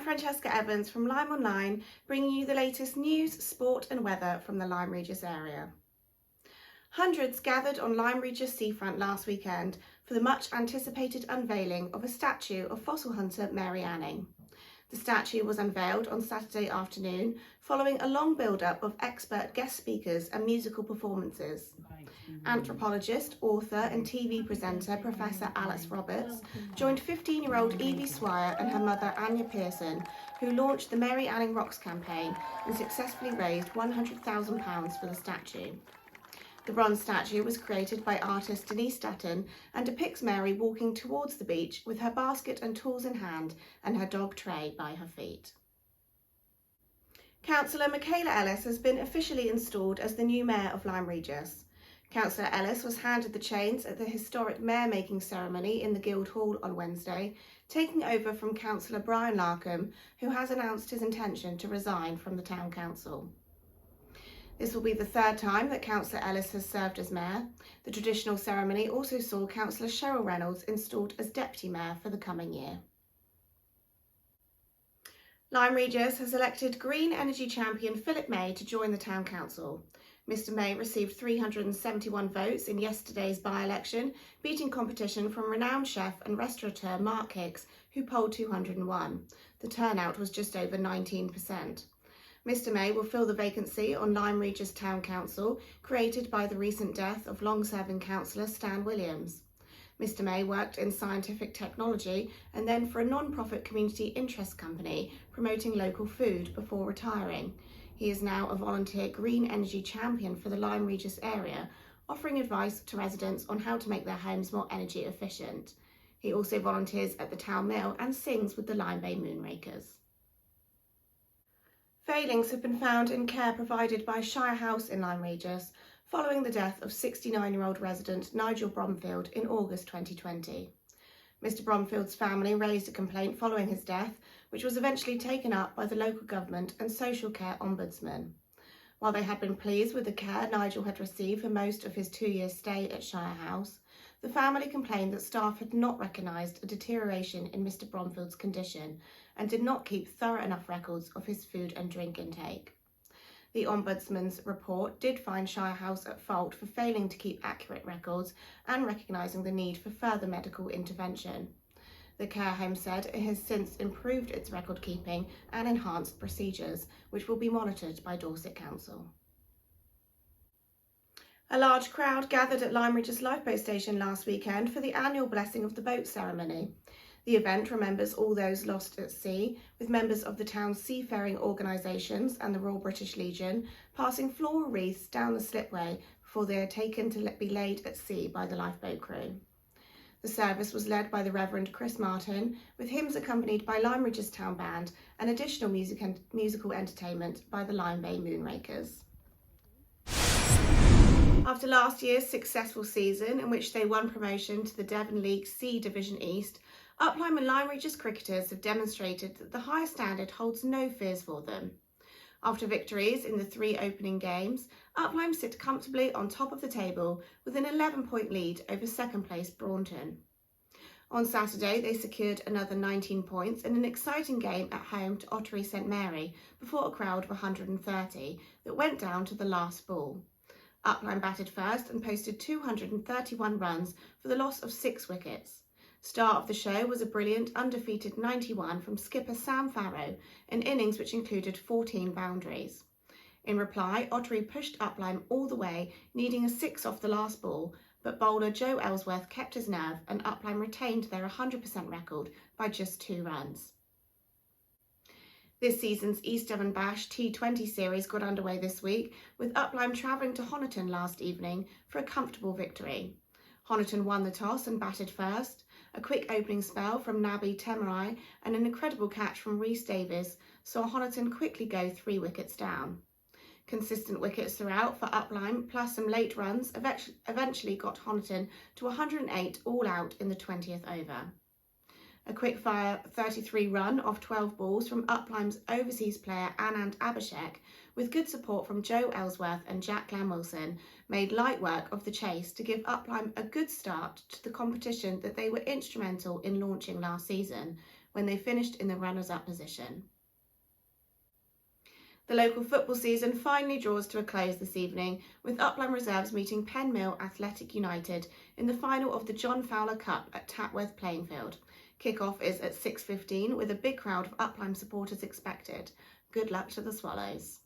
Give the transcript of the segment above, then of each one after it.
Francesca Evans from LymeOnline, bringing you the latest news, sport and weather from the Lyme Regis area. Hundreds gathered on Lyme Regis seafront last weekend for the much anticipated unveiling of a statue of fossil hunter Mary Anning. The statue was unveiled on Saturday afternoon following a long build-up of expert guest speakers and musical performances. Anthropologist, author and TV presenter Professor Alice Roberts joined 15-year-old Evie Swire and her mother Anya Pearson, who launched the Mary Anning Rocks campaign and successfully raised £100,000 for the statue. The bronze statue was created by artist Denise Dutton and depicts Mary walking towards the beach with her basket and tools in hand and her dog Tray by her feet. Councillor Michaela Ellis has been officially installed as the new Mayor of Lyme Regis. Councillor Ellis was handed the chains at the historic mayor-making ceremony in the Guildhall on Wednesday, taking over from Councillor Brian Larkham, who has announced his intention to resign from the Town Council. This will be the third time that Councillor Ellis has served as Mayor. The traditional ceremony also saw Councillor Cheryl Reynolds installed as Deputy Mayor for the coming year. Lyme Regis has elected Green Energy champion Philip May to join the Town Council. Mr May received 371 votes in yesterday's by-election, beating competition from renowned chef and restaurateur Mark Hicks, who polled 201. The turnout was just over 19%. Mr May will fill the vacancy on Lyme Regis Town Council, created by the recent death of long-serving councillor Stan Williams. Mr May worked in scientific technology and then for a non-profit community interest company promoting local food before retiring. He is now a volunteer green energy champion for the Lyme Regis area, offering advice to residents on how to make their homes more energy efficient. He also volunteers at the town mill and sings with the Lyme Bay Moonrakers. Failings have been found in care provided by Shire House in Lyme Regis following the death of 69-year-old resident Nigel Bromfield in August 2020. Mr Bromfield's family raised a complaint following his death, which was eventually taken up by the local government and social care ombudsman. While they had been pleased with the care Nigel had received for most of his 2-year stay at Shire House, the family complained that staff had not recognised a deterioration in Mr Bromfield's condition and did not keep thorough enough records of his food and drink intake. The Ombudsman's report did find Shire House at fault for failing to keep accurate records and recognising the need for further medical intervention. The care home said it has since improved its record keeping and enhanced procedures, which will be monitored by Dorset Council. A large crowd gathered at Lyme Regis Lifeboat Station last weekend for the annual Blessing of the Boat ceremony. The event remembers all those lost at sea, with members of the town's seafaring organisations and the Royal British Legion passing floral wreaths down the slipway before they are taken to be laid at sea by the lifeboat crew. The service was led by the Reverend Chris Martin, with hymns accompanied by Lyme Regis Town Band and additional musical entertainment by the Lyme Bay Moonrakers. After last year's successful season, in which they won promotion to the Devon League C Division East, Uplyme and Lyme Regis cricketers have demonstrated that the higher standard holds no fears for them. After victories in the 3 opening games, Uplyme sit comfortably on top of the table with an 11-point lead over second place Braunton. On Saturday, they secured another 19 points in an exciting game at home to Ottery St Mary before a crowd of 130 that went down to the last ball. Uplyme batted first and posted 231 runs for the loss of 6 wickets. Star of the show was a brilliant undefeated 91 from skipper Sam Farrow, an innings which included 14 boundaries. In reply, Ottery pushed Uplyme all the way, needing a 6 off the last ball, but bowler Joe Ellsworth kept his nerve and Uplyme retained their 100% record by just 2 runs. This season's East Devon Bash T20 series got underway this week, with Uplyme travelling to Honiton last evening for a comfortable victory. Honiton won the toss and batted first. A quick opening spell from Nabi Temerai and an incredible catch from Rhys Davies saw Honiton quickly go 3 wickets down. Consistent wickets throughout for Uplyme, plus some late runs, eventually got Honiton to 108 all out in the 20th over. A quick-fire 33 run off 12 balls from Uplyme's overseas player Anand Abhishek, with good support from Joe Ellsworth and Jack Glenn-Wilson, made light work of the chase to give Uplyme a good start to the competition that they were instrumental in launching last season, when they finished in the runners-up position. The local football season finally draws to a close this evening, with Lyme Reserves meeting Penmill Athletic United in the final of the John Fowler Cup at Tatworth Playing Field. Kick-off is at 6:15 with a big crowd of Lyme supporters expected. Good luck to the Swallows.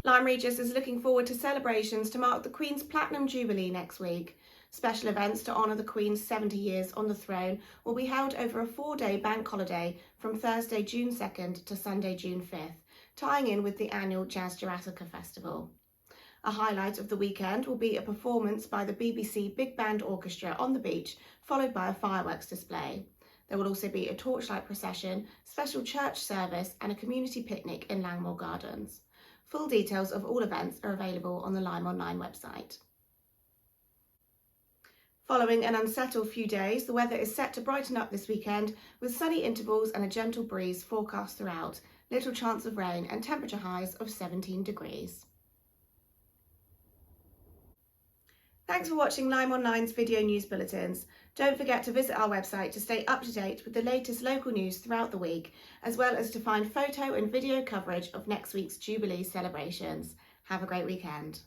Lyme Regis is looking forward to celebrations to mark the Queen's Platinum Jubilee next week. Special events to honour the Queen's 70 years on the throne will be held over a 4-day bank holiday from Thursday, June 2nd to Sunday, June 5th, tying in with the annual Jazz Jurassica Festival. A highlight of the weekend will be a performance by the BBC Big Band Orchestra on the beach, followed by a fireworks display. There will also be a torchlight procession, special church service and a community picnic in Langmoor Gardens. Full details of all events are available on the LymeOnline website. Following an unsettled few days, the weather is set to brighten up this weekend with sunny intervals and a gentle breeze forecast throughout, little chance of rain and temperature highs of 17 degrees. Thanks for watching LymeOnline's video news bulletins. Don't forget to visit our website to stay up to date with the latest local news throughout the week, as well as to find photo and video coverage of next week's Jubilee celebrations. Have a great weekend.